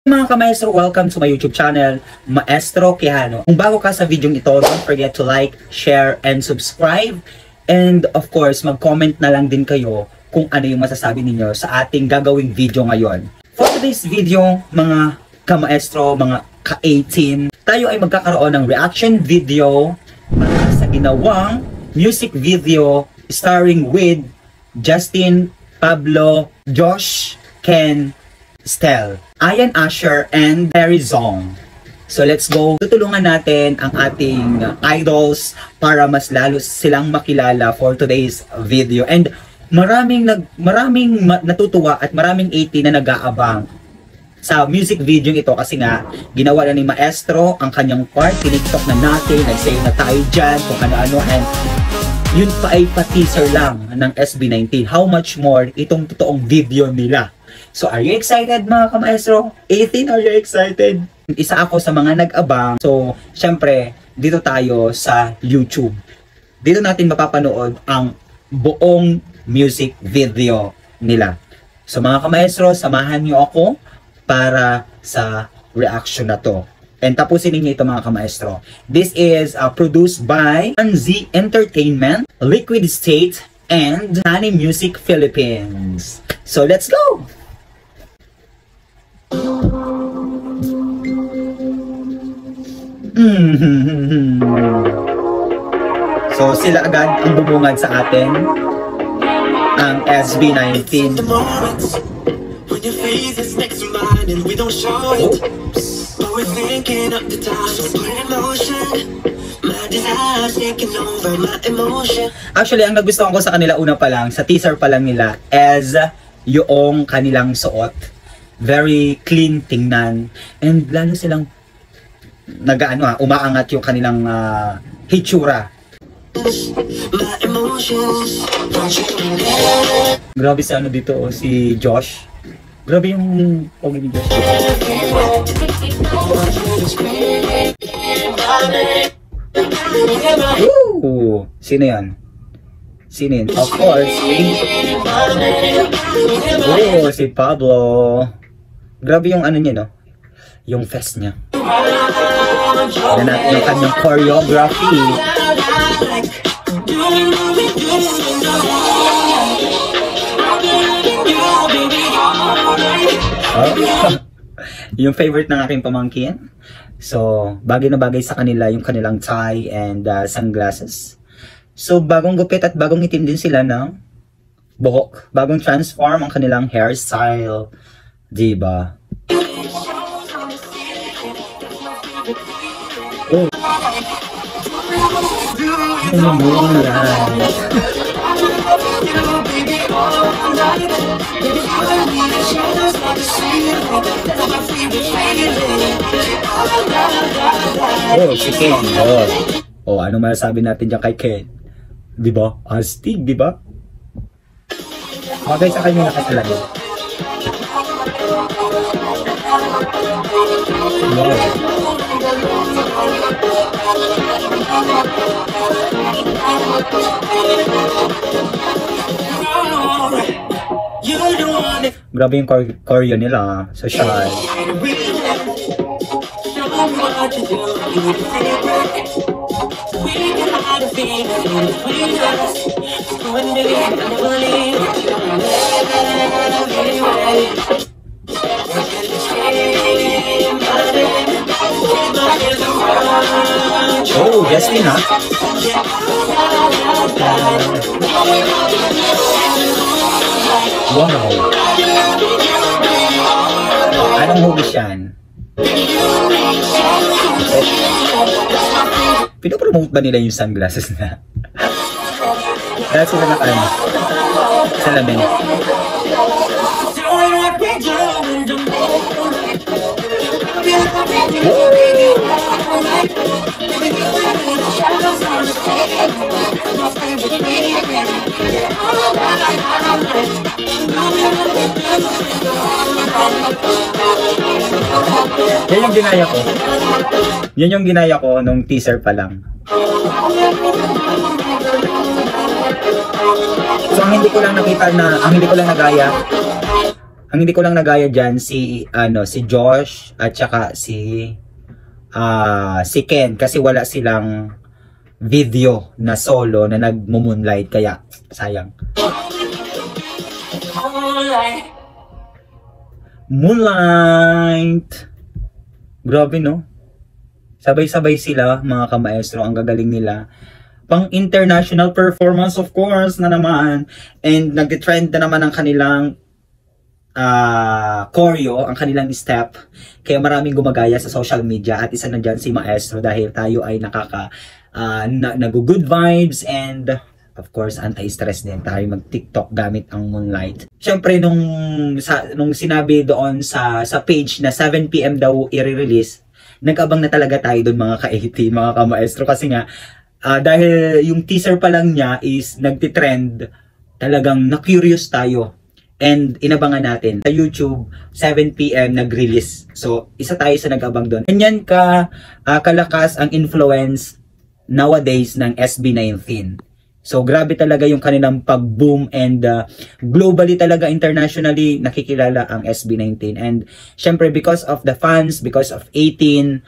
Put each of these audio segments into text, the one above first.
Mga ka-maestro, welcome to my YouTube channel, Maestro Quijano. Kung bago ka sa video ito, don't forget to like, share, and subscribe. And of course, mag-comment na lang din kayo kung ano yung masasabi ninyo sa ating gagawing video ngayon. For today's video, mga ka-maestro, mga ka-18, tayo ay magkakaroon ng reaction video para sa ginawang music video starring with Justin, Pablo, Josh, Ken, Stel, Ian Asher, and Harry Zong. So let's go. Tutulungan natin ang ating idols para mas lalo silang makilala for today's video. And maraming natutuwa at maraming 80 na nag-aabang sa music video ito kasi nga ginawa na ni Maestro ang kanyang part. Tiniktok na natin, nag-say na tayo dyan kung ano-ano, and yun pa ay pa-teaser lang ng SB19. How much more itong totoong video nila. So, are you excited mga ka-maestro? 18, are you excited? Isa ako sa mga nag-abang. So, syempre, dito tayo sa YouTube. Dito natin mapapanood ang buong music video nila. So, mga ka-maestro, samahan niyo ako para sa reaction na to. And tapusin ninyo ito mga ka-maestro. This is produced by Anzi Entertainment, Liquid State, and Honey Music Philippines. So, let's go! So sila agad ang bubungad sa atin, ang SB19. Actually, ang nagustuhan ko sa kanila una pa lang, sa teaser pa lang nila, as yung kanilang suot. Very clean tingnan, and lalo silang umaangat yung kanilang hitsura. Grabe si ano dito, si Josh. Grabe yung pogi ni Josh. Ooh, sino yan? Sino yan? Of course, si Pablo. Grabe yung ano niya, no? Yung fest niya. Yan natin yung kanyang choreography. Yung favorite ng aking pamangkin. So, bagay na bagay sa kanila yung kanilang tie and sunglasses. So, bagong gupit at bagong itim din sila ng buhok. Bagong transform ang kanilang hairstyle. Diba? Oh. Oh, si Ken. Oh, ano masasabi natin dyan kay Ken? Diba? Astig, diba? Bagay sa kanya nakasalaga. Wow. Grabe yung choreo nila, social. Oh, Justin, ha? Wow. Anong hugis yan? Pinopromote ba nila yung sunglasses na? Dahil sila na ano? Salamin. Yan yung ginaya ko. Yan yung ginaya ko nung teaser pa lang. So ang hindi ko lang nakita na, ang hindi ko lang nagaya Ang hindi ko lang nagaya diyan si Josh at saka si Ken kasi wala silang video na solo na nagmo-moonlight kaya sayang. Moonlight. Grabe no. Sabay-sabay sila mga kamaestro, ang gagaling nila. Pang international performance of course na naman, and nag-trend na naman ang kanilang choreo, ang kanilang step, kaya maraming gumagaya sa social media at isa na dyan si Maestro dahil tayo ay nag-good vibes and of course anti-stress din tayo mag-TikTok gamit ang Moonlight. Syempre nung sinabi doon sa page na 7 PM daw i-release, nag-abang na talaga tayo doon mga ka-AT, mga ka-maestro kasi nga dahil yung teaser pa lang niya is nagtitrend, talagang na-curious tayo. And inabangan natin sa YouTube, 7 PM nag-release. So, isa tayo sa nag-abang doon. Ganyan kalakas ang influence nowadays ng SB19. So, grabe talaga yung kanilang pag-boom and globally talaga, internationally, nakikilala ang SB19. And syempre, because of the fans, because of 18,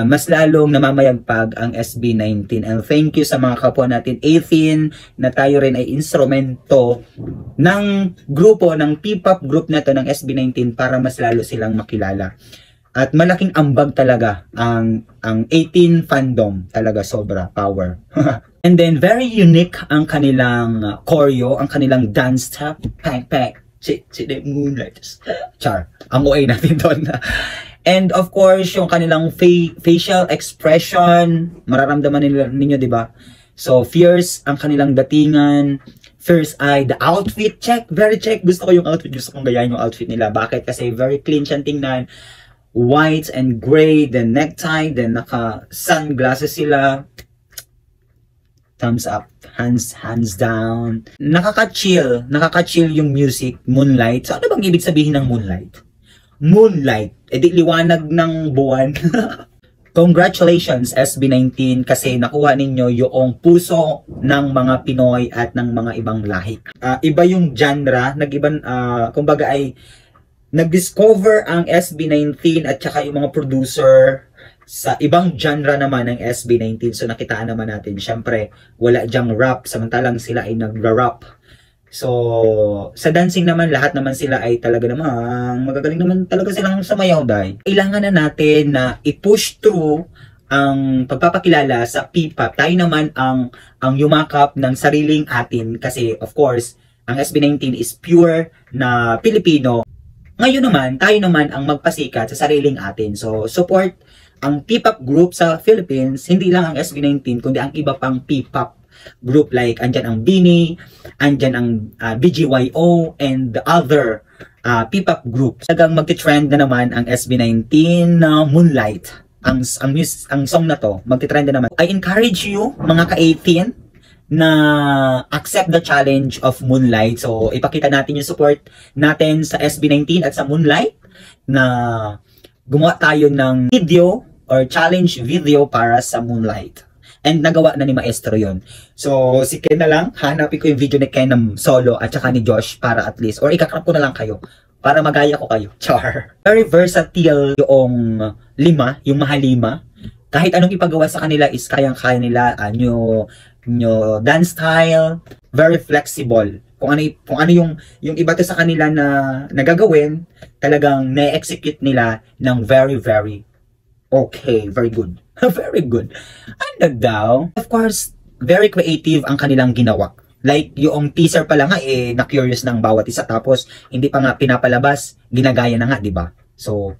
mas lalong namamayagpag ang SB19. And thank you sa mga kapwa natin 18 na tayo rin ay instrumento ng grupo, ng P-pop group na to ng SB19 para mas lalo silang makilala. At malaking ambag talaga ang 18 fandom, talaga sobra power. And then very unique ang kanilang choreo, ang kanilang dance step, pang pang, moonlight, char, ang OA natin doon. And of course, yung kanilang facial expression, mararamdaman ninyo, di ba? So, fierce ang kanilang datingan, first eye, the outfit, check, very check. Gusto ko yung outfit, gusto kong gayahin yung outfit nila. Bakit? Kasi very clean siyang tingnan. White and gray, then necktie, then naka-sunglasses sila. Thumbs up, hands down. Nakaka-chill yung music, Moonlight. So, ano bang ibig sabihin ng Moonlight? Moonlight, edi liwanag ng buwan. Congratulations SB19 kasi nakuha ninyo yung puso ng mga Pinoy at ng mga ibang lahi. Iba yung genre, kumbaga ay nag-discover ang SB19 at saka yung mga producer sa ibang genre naman ng SB19. So nakitaan naman natin, syempre wala dyang rap, samantalang sila ay nagra-rap. So, sa dancing naman, lahat naman sila ay talaga namang magagaling naman talaga silang sumayaw dahil. Kailangan na natin na i-push through ang pagpapakilala sa P-pop. Tayo naman ang yumakap ng sariling atin kasi of course, ang SB19 is pure na Pilipino. Ngayon naman, tayo naman ang magpasikat sa sariling atin. So, support ang P-pop group sa Philippines, hindi lang ang SB19 kundi ang iba pang P-pop group like andyan ang BINI, andyan ang BGYO and the other P-pop groups. Talagang magti-trend na naman ang SB19 na Moonlight. Ang song na to, magti-trend na naman. I encourage you mga ka-18 na accept the challenge of Moonlight. So ipakita natin yung support natin sa SB19 at sa Moonlight na gumawa tayo ng video or challenge video para sa Moonlight. And nagawa na ni Maestro yon. So, si Ken na lang, hanapin ko yung video ni Ken ng solo at saka ni Josh para at least, or ikakrap ko na lang kayo para magaya ko kayo. Char. Very versatile yung yung mahalima. Kahit anong ipagawa sa kanila is kayang-kaya nila, nyo dance style, very flexible. Kung ano yung iba to sa kanila na nagagawin, talagang na-execute nila ng very, very okay, very good. Very good. Ano daw? Of course, very creative ang kanilang ginawa. Like, yung teaser pa lang nga, na-curious ng bawat isa. Tapos, hindi pa nga pinapalabas, ginagaya na nga, di ba? So,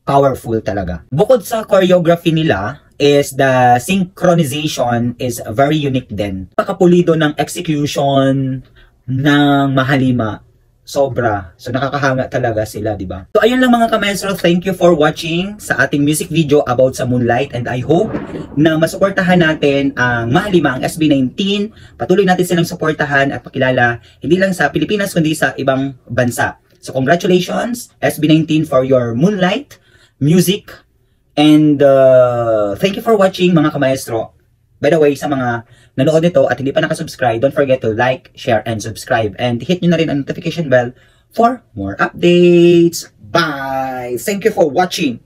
powerful talaga. Bukod sa choreography nila, is the synchronization is very unique din. Pakapulido ng execution ng mahalima. Sobra. So nakakahanga talaga sila, di ba? So ayun lang mga ka-maestro, thank you for watching sa ating music video about sa Moonlight and I hope na masuportahan natin ang mahalima, ang SB19. Patuloy natin silang suportahan at pakilala hindi lang sa Pilipinas kundi sa ibang bansa. So congratulations SB19 for your Moonlight music and thank you for watching mga ka-maestro. By the way, sa mga nanood nito at hindi pa nakasubscribe, don't forget to like, share, and subscribe. And hit nyo na rin ang notification bell for more updates. Bye! Thank you for watching.